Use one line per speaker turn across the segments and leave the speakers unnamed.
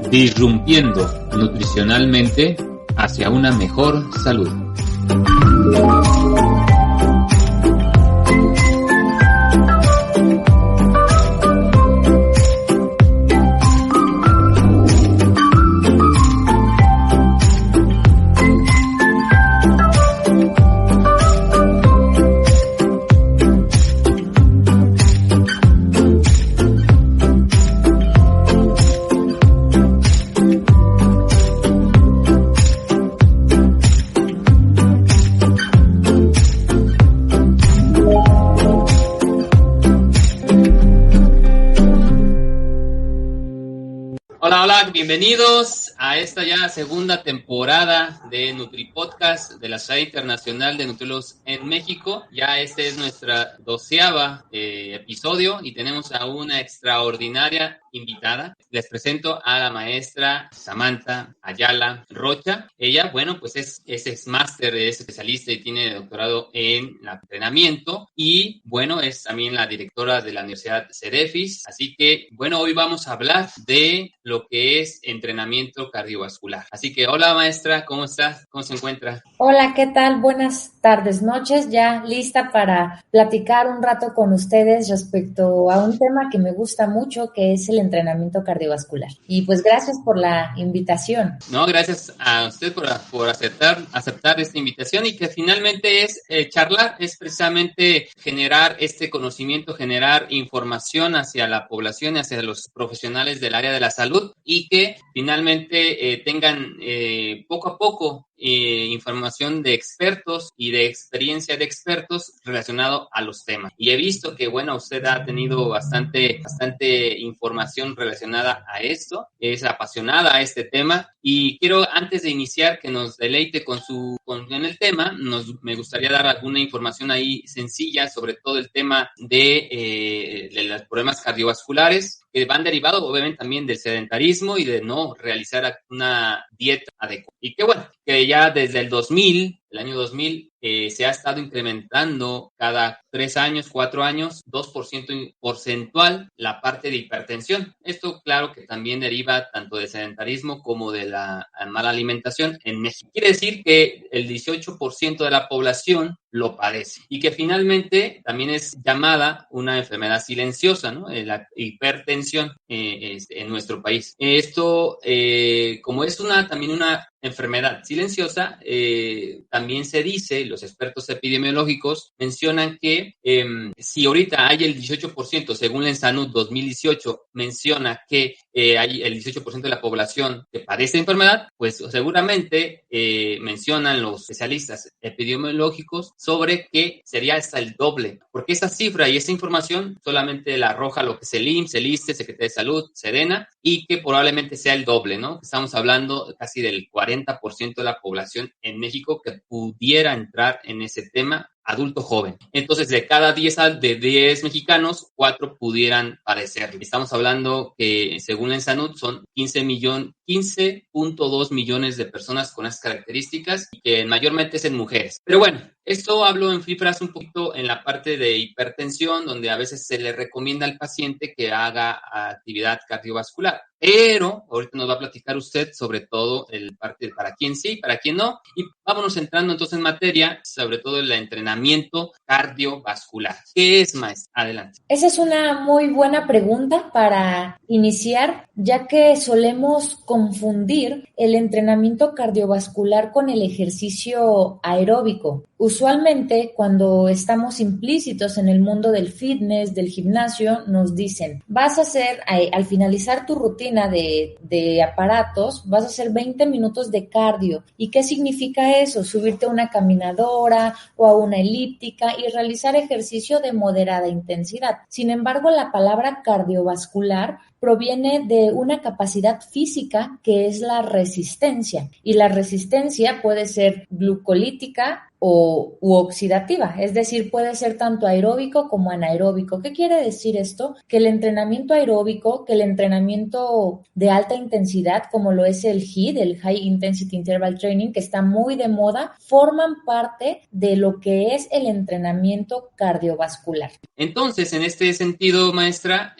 disrumpiendo nutricionalmente hacia una mejor salud. Hola, bienvenidos a esta ya segunda temporada de NutriPodcast de la Sociedad Internacional de Nutriólogos en México. Ya este es nuestra 12ava episodio y tenemos a una extraordinaria invitada. Les presento a la maestra Samantha Ayala Rocha. Ella, pues es máster, es especialista y tiene doctorado en entrenamiento y, es también la directora de la Universidad CEDEFIS. Así que, hoy vamos a hablar de lo que es entrenamiento cardiovascular. Así que, hola maestra, ¿cómo estás? ¿Cómo se encuentra?
Hola, ¿qué tal? Buenas tardes, noches. Ya lista para platicar un rato con ustedes respecto a un tema que me gusta mucho, que es el entrenamiento cardiovascular. Y pues gracias por la invitación.
No, gracias a usted por aceptar esta invitación y que finalmente es charlar, es precisamente generar este conocimiento, generar información hacia la población, hacia los profesionales del área de la salud y que finalmente tengan poco a poco información de expertos y de experiencia de expertos relacionado a los temas. Y he visto que, usted ha tenido bastante información relacionada a esto, es apasionada a este tema y quiero, antes de iniciar, que nos deleite con el tema. Me gustaría dar alguna información ahí sencilla sobre todo el tema de los problemas cardiovasculares que van derivados obviamente también del sedentarismo y de no realizar una dieta adecuada. Y que ya desde el año 2000, se ha estado incrementando cada 3 años, 4 años, 2% porcentual la parte de hipertensión. Esto, claro, que también deriva tanto del sedentarismo como de la mala alimentación en México. Quiere decir que el 18% de la población lo padece y que finalmente también es llamada una enfermedad silenciosa, ¿no? La hipertensión en nuestro país. Esto, como es también una enfermedad silenciosa, también se dice, los expertos epidemiológicos mencionan que si ahorita hay el 18%, según la ENSANUD 2018, menciona que hay el 18% de la población que padece enfermedad, pues seguramente mencionan los especialistas epidemiológicos sobre que sería hasta el doble, porque esa cifra y esa información solamente la arroja lo que es el IMSS, el ISSSTE, Secretaría de Salud, SEDENA, y que probablemente sea el doble, ¿no? Estamos hablando casi del 40% de la población en México que pudiera entrar en ese tema adulto joven. Entonces, de cada 10 mexicanos, 4 pudieran padecer. Estamos hablando que, según la ENSANUD, son 15.2 millones de personas con esas características y que mayormente es en mujeres. Pero esto hablo en cifras un poquito en la parte de hipertensión, donde a veces se le recomienda al paciente que haga actividad cardiovascular. Pero ahorita nos va a platicar usted sobre todo el parte de para quién sí, para quién no. Y vámonos entrando entonces en materia, sobre todo el entrenamiento cardiovascular. ¿Qué es, maestra? Adelante.
Esa es una muy buena pregunta para iniciar, ya que solemos confundir el entrenamiento cardiovascular con el ejercicio aeróbico. Usualmente, cuando estamos implícitos en el mundo del fitness, del gimnasio, nos dicen, vas a hacer, al finalizar tu rutina de aparatos, vas a hacer 20 minutos de cardio. ¿Y qué significa eso? Subirte a una caminadora o a una elíptica y realizar ejercicio de moderada intensidad. Sin embargo, la palabra cardiovascular proviene de una capacidad física que es la resistencia. Y la resistencia puede ser glucolítica, u oxidativa, es decir, puede ser tanto aeróbico como anaeróbico. ¿Qué quiere decir esto? Que el entrenamiento aeróbico, que el entrenamiento de alta intensidad, como lo es el HIIT, el High Intensity Interval Training, que está muy de moda, forman parte de lo que es el entrenamiento cardiovascular.
Entonces, en este sentido, maestra,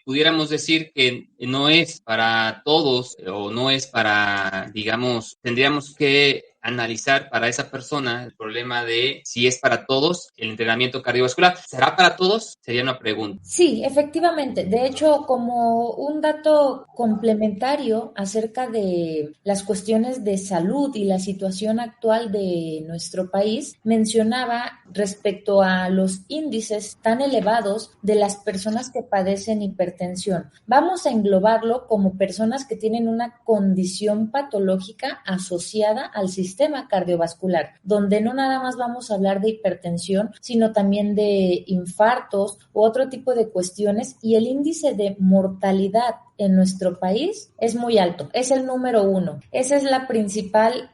pudiéramos decir que no es para todos o no es para, digamos, tendríamos que analizar para esa persona el problema de si es para todos el entrenamiento cardiovascular. ¿Será para todos? Sería una pregunta.
Sí, efectivamente. De hecho, como un dato complementario acerca de las cuestiones de salud y la situación actual de nuestro país, mencionaba respecto a los índices tan elevados de las personas que padecen hipertensión. Vamos a englobarlo como personas que tienen una condición patológica asociada al sistema cardiovascular, donde no nada más vamos a hablar de hipertensión, sino también de infartos u otro tipo de cuestiones, y el índice de mortalidad en nuestro país es muy alto, es el número 1. Esa es la principal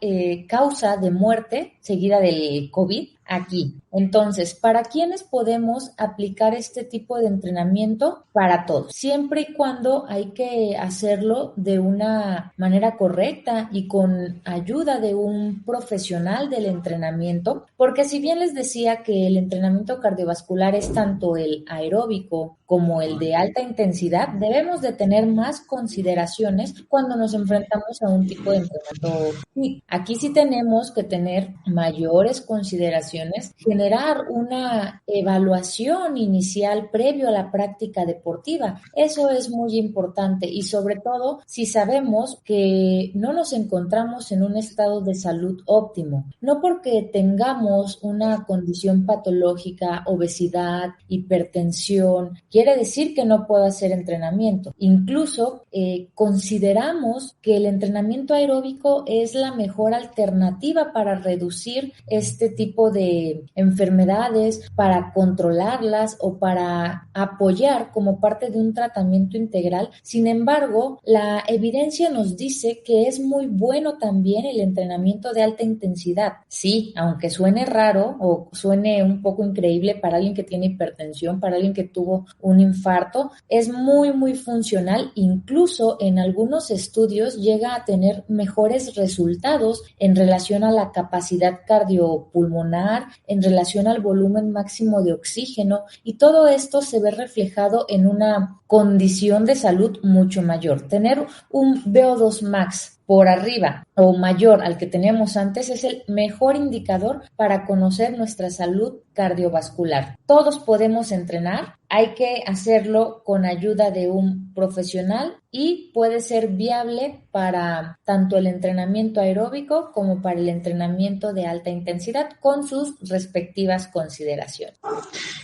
causa de muerte seguida del COVID aquí. Entonces, ¿para quiénes podemos aplicar este tipo de entrenamiento? Para todos, siempre y cuando hay que hacerlo de una manera correcta y con ayuda de un profesional del entrenamiento, porque si bien les decía que el entrenamiento cardiovascular es tanto el aeróbico como el de alta intensidad, debemos de tener más consideraciones cuando nos enfrentamos a un tipo de entrenamiento. Y aquí sí tenemos que tener mayores consideraciones, generar una evaluación inicial previo a la práctica deportiva. Eso es muy importante, y sobre todo si sabemos que no nos encontramos en un estado de salud óptimo, no porque tengamos una condición patológica, obesidad, hipertensión, quiere decir que no puedo hacer entrenamiento. Incluso consideramos que el entrenamiento aeróbico es la mejor alternativa para reducir este tipo de enfermedades, para controlarlas o para apoyar como parte de un tratamiento integral. Sin embargo, la evidencia nos dice que es muy bueno también el entrenamiento de alta intensidad. Sí, aunque suene raro o suene un poco increíble para alguien que tiene hipertensión, para alguien que tuvo un infarto, es muy funcional. Incluso en algunos estudios llega a tener mejores resultados en relación a la capacidad cardiopulmonar, en relación al volumen máximo de oxígeno, y todo esto se ve reflejado en una condición de salud mucho mayor. Tener un VO2 max por arriba o mayor al que teníamos antes es el mejor indicador para conocer nuestra salud cardiovascular. Todos podemos entrenar, hay que hacerlo con ayuda de un profesional y puede ser viable para tanto el entrenamiento aeróbico como para el entrenamiento de alta intensidad con sus respectivas consideraciones.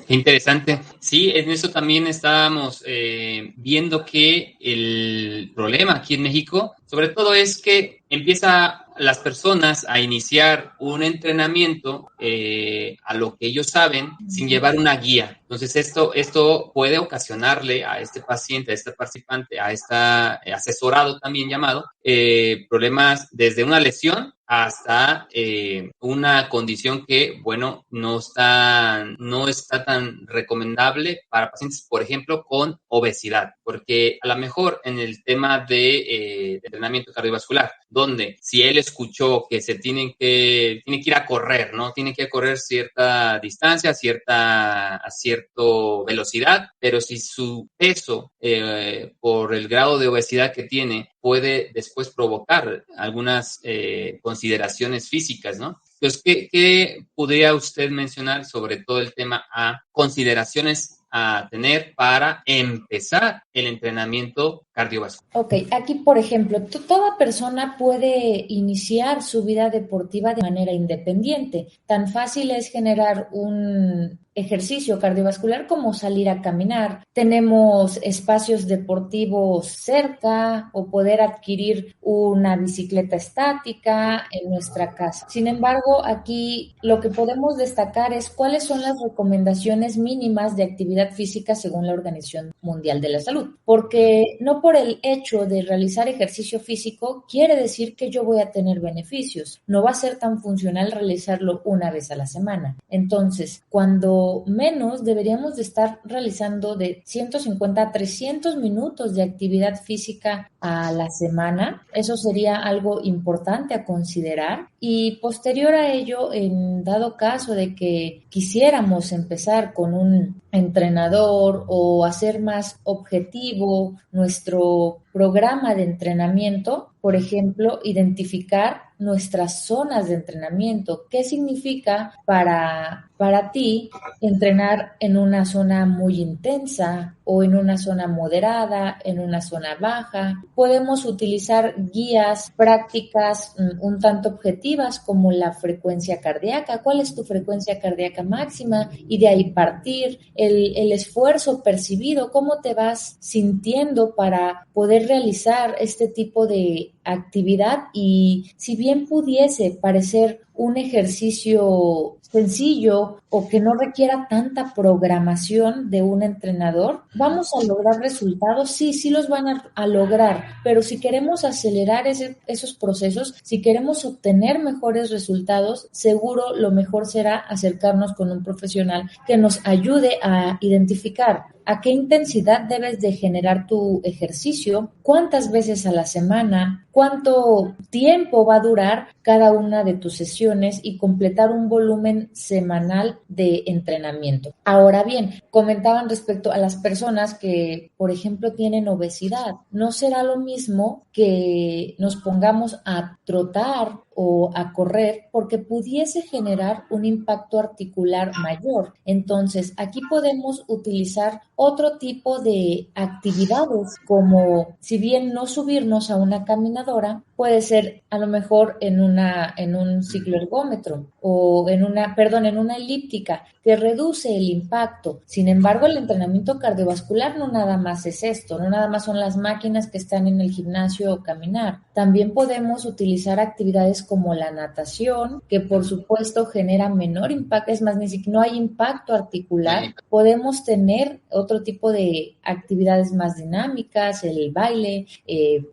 Qué interesante. Sí, en eso también estábamos viendo que el problema aquí en México, sobre todo, es que empieza las personas a iniciar un entrenamiento a lo que ellos saben sin llevar una guía. Entonces esto puede ocasionarle a este paciente, a este participante, a este asesorado también llamado, problemas desde una lesión hasta una condición que, bueno, no está tan recomendable para pacientes, por ejemplo, con obesidad, porque a lo mejor en el tema de entrenamiento cardiovascular, donde si él escuchó que tiene que ir a correr, ¿no? Tiene que correr cierta distancia, a cierta velocidad, pero si su peso por el grado de obesidad que tiene puede después provocar algunas consideraciones físicas, ¿no? Entonces, ¿qué podría usted mencionar sobre todo el tema a consideraciones a tener para empezar el entrenamiento cardiovascular?
Ok, aquí por ejemplo, toda persona puede iniciar su vida deportiva de manera independiente. Tan fácil es generar un ejercicio cardiovascular como salir a caminar. Tenemos espacios deportivos cerca o poder adquirir una bicicleta estática en nuestra casa. Sin embargo, aquí lo que podemos destacar es cuáles son las recomendaciones mínimas de actividad física según la Organización Mundial de la Salud. Porque no por el hecho de realizar ejercicio físico quiere decir que yo voy a tener beneficios. No va a ser tan funcional realizarlo una vez a la semana. Entonces, cuando menos deberíamos de estar realizando de 150 a 300 minutos de actividad física a la semana. Eso sería algo importante a considerar. Y posterior a ello, en dado caso de que quisiéramos empezar con un entrenador o hacer más objetivo nuestro programa de entrenamiento, por ejemplo, identificar nuestras zonas de entrenamiento. ¿Qué significa para ti entrenar en una zona muy intensa o en una zona moderada, en una zona baja? Podemos utilizar guías prácticas un tanto objetivas como la frecuencia cardíaca. ¿Cuál es tu frecuencia cardíaca máxima? Y de ahí partir el esfuerzo percibido, cómo te vas sintiendo para poder realizar este tipo de actividad. Y si bien pudiese parecer un ejercicio sencillo o que no requiera tanta programación de un entrenador, ¿vamos a lograr resultados? Sí los van a lograr, pero si queremos acelerar esos procesos, si queremos obtener mejores resultados, seguro lo mejor será acercarnos con un profesional que nos ayude a identificar a qué intensidad debes de generar tu ejercicio, cuántas veces a la semana, cuánto tiempo va a durar cada una de tus sesiones y completar un volumen semanal de entrenamiento. Ahora bien, comentaban respecto a las personas que, por ejemplo, tienen obesidad. No será lo mismo que nos pongamos a trotar o a correr porque pudiese generar un impacto articular mayor. Entonces, aquí podemos utilizar otro tipo de actividades como, si bien no subirnos a una caminadora, puede ser a lo mejor en un cicloergómetro o en una elíptica que reduce el impacto. Sin embargo, el entrenamiento cardiovascular no nada más es esto, no nada más son las máquinas que están en el gimnasio o caminar. También podemos utilizar actividades como la natación, que por supuesto genera menor impacto, es más, ni siquiera no hay impacto articular. Podemos tener otro tipo de actividades más dinámicas, el baile,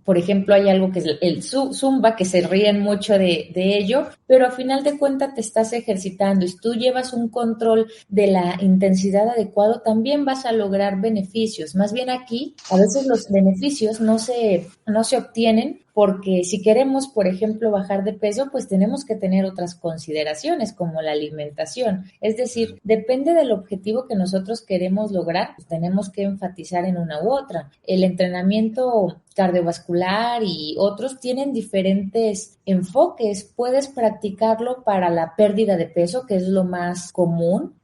por ejemplo, hay algo que es el zumba, que se ríen mucho de ello, pero a final de cuentas te estás ejercitando y si tú llevas un control de la intensidad adecuado, también vas a lograr beneficios. Más bien aquí, a veces los beneficios no se obtienen porque si queremos, por ejemplo, bajar de peso, pues tenemos que tener otras consideraciones como la alimentación. Es decir, depende del objetivo que nosotros queremos lograr, pues tenemos que enfatizar en una u otra. El entrenamiento cardiovascular y otros tienen diferentes enfoques. Puedes practicarlo para la pérdida de peso, que es lo más común.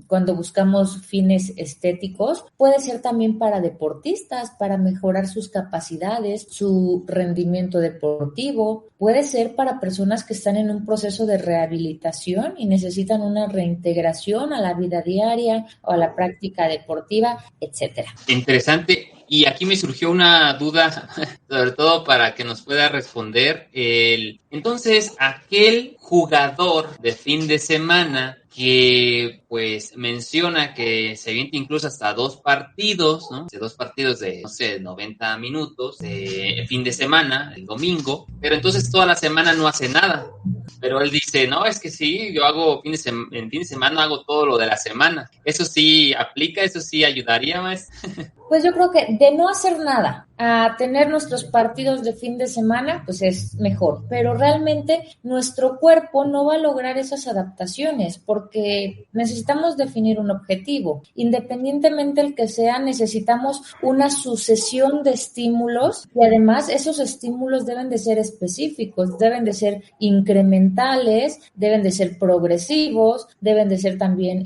Cuando buscamos fines estéticos, puede ser también para deportistas, para mejorar sus capacidades, su rendimiento deportivo, puede ser para personas que están en un proceso de rehabilitación y necesitan una reintegración a la vida diaria o a la práctica deportiva, etcétera.
Interesante. Y aquí me surgió una duda, sobre todo para que nos pueda responder. Entonces, aquel jugador de fin de semana que pues menciona que se avienta incluso hasta 2 partidos, ¿no? 2 partidos de, 90 minutos de fin de semana, el domingo, pero entonces toda la semana no hace nada. Pero él dice, no, es que sí, yo hago en fin de semana hago todo lo de la semana. ¿Eso sí aplica? ¿Eso sí ayudaría más?
Pues yo creo que de no hacer nada a tener nuestros partidos de fin de semana, pues es mejor. Pero realmente nuestro cuerpo no va a lograr esas adaptaciones porque necesitamos definir un objetivo. Independientemente del que sea, necesitamos una sucesión de estímulos y además esos estímulos deben de ser específicos, deben de ser incrementales, deben de ser progresivos, deben de ser también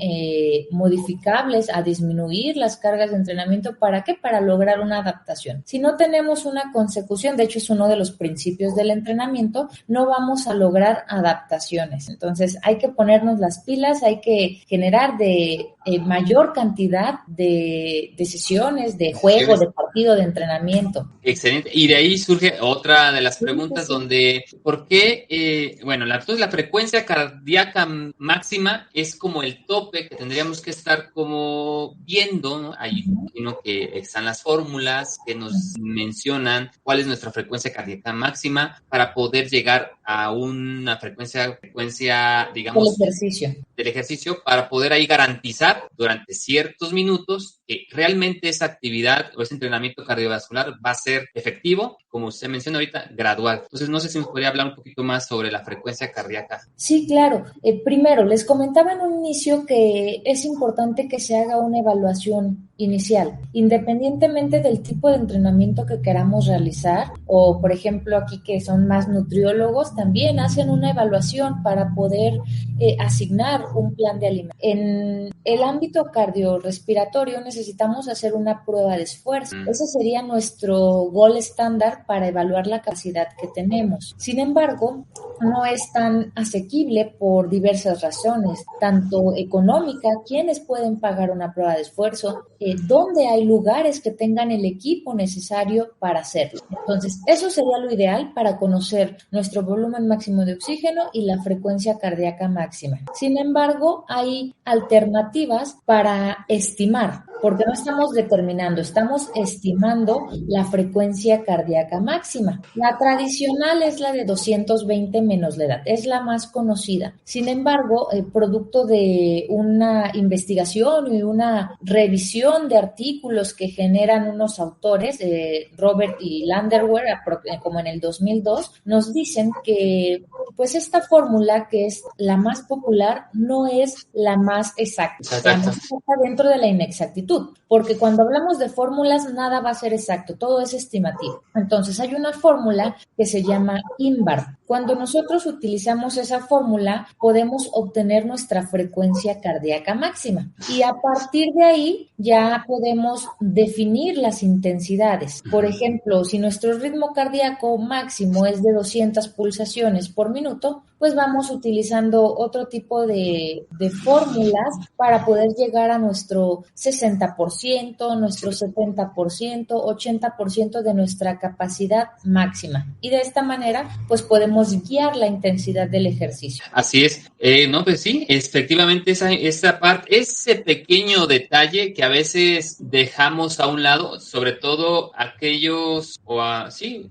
modificables a disminuir las cargas de entrenamiento. ¿Para qué? Para lograr una adaptación. Si no tenemos una consecución, de hecho es uno de los principios del entrenamiento, no vamos a lograr adaptaciones. Entonces hay que ponernos las pilas, hay que generar de mayor cantidad de sesiones, de juego, de partido, de entrenamiento.
Excelente. Y de ahí surge otra de las preguntas donde, ¿por qué? Entonces la frecuencia cardíaca máxima es como el tope que tendríamos que estar como viendo, ¿no? Ahí imagino que están las fórmulas que nos mencionan cuál es nuestra frecuencia cardíaca máxima para poder llegar a una frecuencia, digamos, del ejercicio para poder ahí garantizar durante ciertos minutos que realmente esa actividad o ese entrenamiento cardiovascular va a ser efectivo, como usted menciona ahorita, gradual. Entonces, no sé si nos podría hablar un poquito más sobre la frecuencia cardíaca.
Sí, claro. Primero, les comentaba en un inicio que es importante que se haga una evaluación inicial, independientemente del tipo de entrenamiento que queramos realizar, o por ejemplo aquí que son más nutriólogos, también hacen una evaluación para poder asignar un plan de alimentación. En el ámbito cardiorrespiratorio necesitamos hacer una prueba de esfuerzo. Ese sería nuestro gol estándar para evaluar la capacidad que tenemos. Sin embargo, no es tan asequible por diversas razones, tanto económica, quienes pueden pagar una prueba de esfuerzo, dónde hay lugares que tengan el equipo necesario para hacerlo. Entonces, eso sería lo ideal para conocer nuestro volumen máximo de oxígeno y la frecuencia cardíaca máxima. Sin embargo, hay alternativas para estimar, porque no estamos determinando, estamos estimando la frecuencia cardíaca máxima. La tradicional es la de 220 menos la edad, es la más conocida. Sin embargo, producto de una investigación y una revisión de artículos que generan unos autores, Robert y Landerwehr, como en el 2002, nos dicen que pues esta fórmula, que es la más popular, no es la más exacta. La más exacta dentro de la inexactitud, porque cuando hablamos de fórmulas nada va a ser exacto, todo es estimativo. Entonces hay una fórmula que se llama INVAR. Cuando nosotros utilizamos esa fórmula podemos obtener nuestra frecuencia cardíaca máxima y a partir de ahí ya podemos definir las intensidades. Por ejemplo, si nuestro ritmo cardíaco máximo es de 200 pulsaciones por minuto, pues vamos utilizando otro tipo de fórmulas para poder llegar a nuestro 60%, nuestro 70%, 80% de nuestra capacidad máxima. Y de esta manera, pues podemos guiar la intensidad del ejercicio.
Así es. No, pues sí, efectivamente esa parte, ese pequeño detalle que a veces dejamos a un lado, sobre todo aquellos,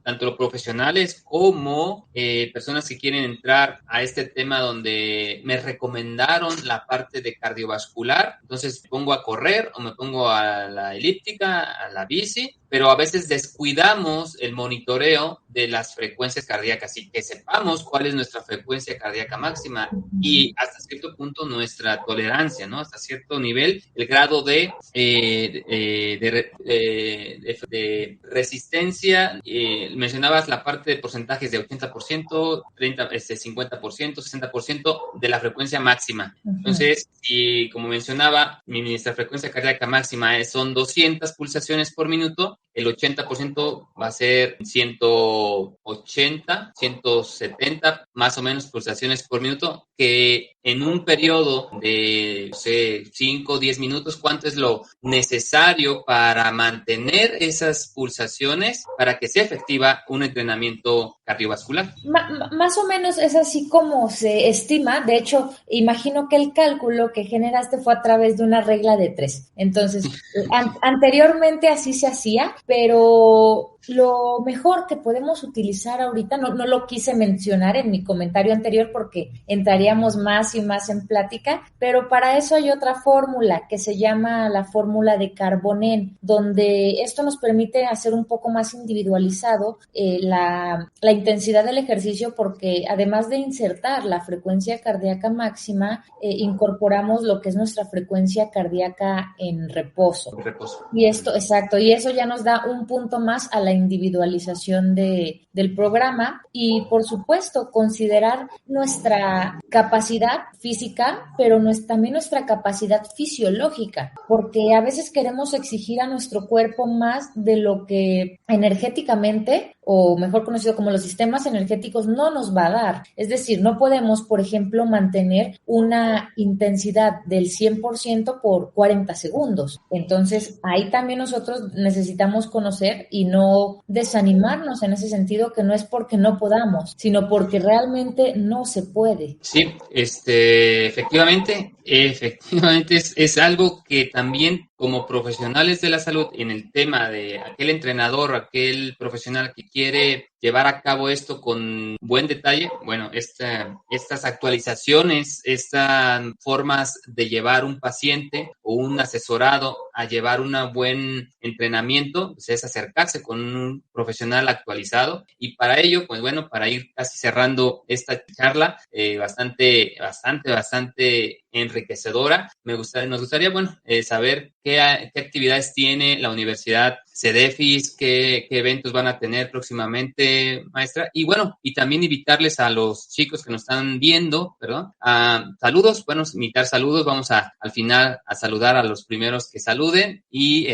tanto los profesionales como personas que quieren entrar a este tema donde me recomendaron la parte de cardiovascular, entonces me pongo a correr o me pongo a la elíptica, a la bici, pero a veces descuidamos el monitoreo de las frecuencias cardíacas y que sepamos cuál es nuestra frecuencia cardíaca máxima y hasta cierto punto nuestra tolerancia, ¿no? Hasta cierto nivel, el grado de resistencia. Mencionabas la parte de porcentajes de 80%, 30, 50%, 60% de la frecuencia máxima. Entonces, si como mencionaba, nuestra frecuencia cardíaca máxima son 200 pulsaciones por minuto, el 80% va a ser 180, 170 más o menos pulsaciones por minuto, que en un periodo de, 5 o 10 minutos, ¿cuánto es lo necesario para mantener esas pulsaciones para que sea efectiva un entrenamiento cardiovascular?
Más o menos es así como se estima. De hecho, imagino que el cálculo que generaste fue a través de una regla de 3. Entonces, anteriormente así se hacía, pero lo mejor que podemos utilizar ahorita, no lo quise mencionar en mi comentario anterior porque entraríamos más y más en plática, pero para eso hay otra fórmula que se llama la fórmula de Carbonen, donde esto nos permite hacer un poco más individualizado la intensidad del ejercicio, porque además de insertar la frecuencia cardíaca máxima, incorporamos lo que es nuestra frecuencia cardíaca en reposo. Y esto, exacto, y eso ya nos da un punto más a la individualización del programa y, por supuesto, considerar nuestra capacidad física, pero también nuestra capacidad fisiológica, porque a veces queremos exigir a nuestro cuerpo más de lo que energéticamente, o mejor conocido como los sistemas energéticos, no nos va a dar. Es decir, no podemos, por ejemplo, mantener una intensidad del 100% por 40 segundos. Entonces, ahí también nosotros necesitamos conocer y no desanimarnos en ese sentido, que no es porque no podamos, sino porque realmente no se puede.
Sí, efectivamente es algo que también como profesionales de la salud, en el tema de aquel entrenador, aquel profesional que quiere llevar a cabo esto con buen detalle, bueno, estas actualizaciones, estas formas de llevar un paciente o un asesorado a llevar un buen entrenamiento, pues es acercarse con un profesional actualizado. Y para ello, pues bueno, para ir casi cerrando esta charla, bastante enriquecedora, nos gustaría, bueno, saber qué actividades tiene la Universidad CEDEFIS, qué eventos van a tener próximamente, maestra, y bueno, y también invitarles a los chicos que nos están viendo, a saludos, invitar saludos, vamos al final a saludar a los primeros que saluden y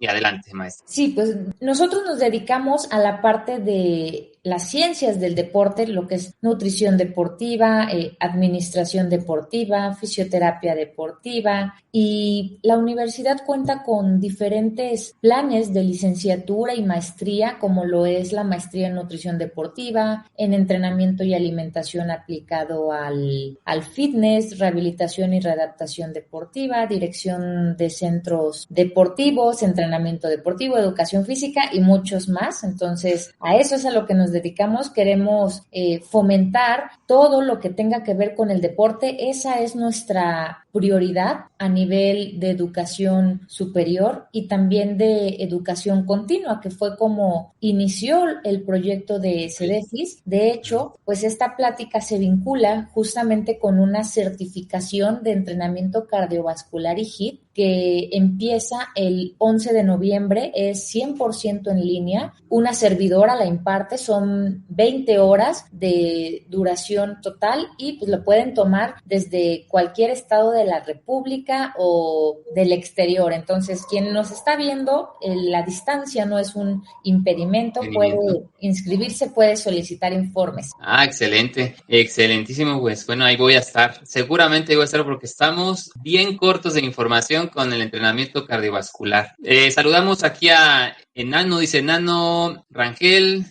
adelante, maestra.
Sí, pues nosotros nos dedicamos a la parte de las ciencias del deporte, lo que es nutrición deportiva, administración deportiva, fisioterapia deportiva, y la universidad cuenta con diferentes planes de licenciatura y maestría, como lo es la maestría en nutrición deportiva, en entrenamiento y alimentación aplicado al fitness, rehabilitación y readaptación deportiva, dirección de centros deportivos, entrenamiento deportivo, educación física y muchos más. Entonces, a eso es a lo que nos dedicamos. Queremos fomentar todo lo que tenga que ver con el deporte. Esa es nuestra prioridad a nivel de educación superior y también de educación continua, que fue como inició el proyecto de CEDEFIS. De hecho, pues esta plática se vincula justamente con una certificación de entrenamiento cardiovascular y HIIT que empieza el 11 de noviembre, es 100% en línea. Una servidora la imparte, son 20 horas de duración total y pues lo pueden tomar desde cualquier estado de la República o del exterior. Entonces, quien nos está viendo, la distancia no es un impedimento, puede inscribirse, puede solicitar informes.
Excelente, excelentísimo, pues bueno, ahí voy a estar, seguramente voy a estar porque estamos bien cortos de información con el entrenamiento cardiovascular. Saludamos aquí a Enano, dice Enano Rangel,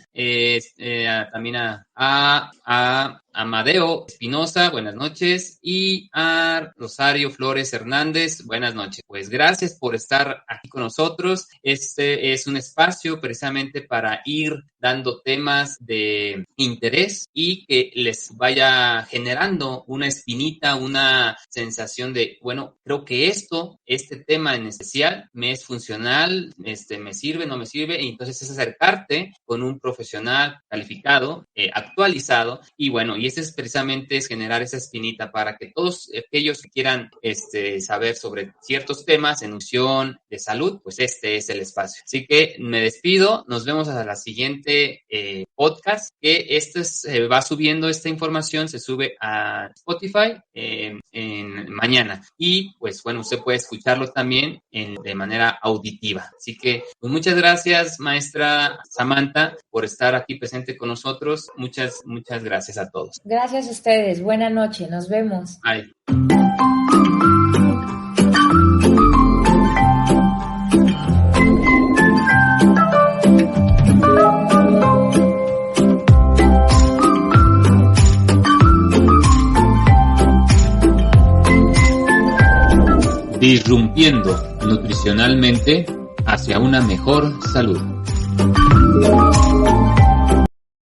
también a Amadeo Espinosa, buenas noches, y a Rosario Flores Hernández, buenas noches. Pues gracias por estar aquí con nosotros. Este es un espacio precisamente para ir dando temas de interés y que les vaya generando una espinita, una sensación de, bueno, creo que este tema en especial me es funcional, me sirve, no me sirve, y entonces es acercarte con un profesional calificado, actualizado, y bueno, y es precisamente generar esa espinita para que todos aquellos que quieran saber sobre ciertos temas en nutrición, de salud, pues este es el espacio. Así que me despido, nos vemos hasta la siguiente podcast, que va subiendo esta información, se sube a Spotify en mañana, y pues bueno, usted puede escucharlo también de manera auditiva. Así que pues, muchas gracias, maestra Samantha, por estar aquí presente con nosotros. Muchas gracias a todos.
Gracias a ustedes. Buena noche. Nos vemos.
Bye. Disrumpiendo nutricionalmente hacia una mejor salud.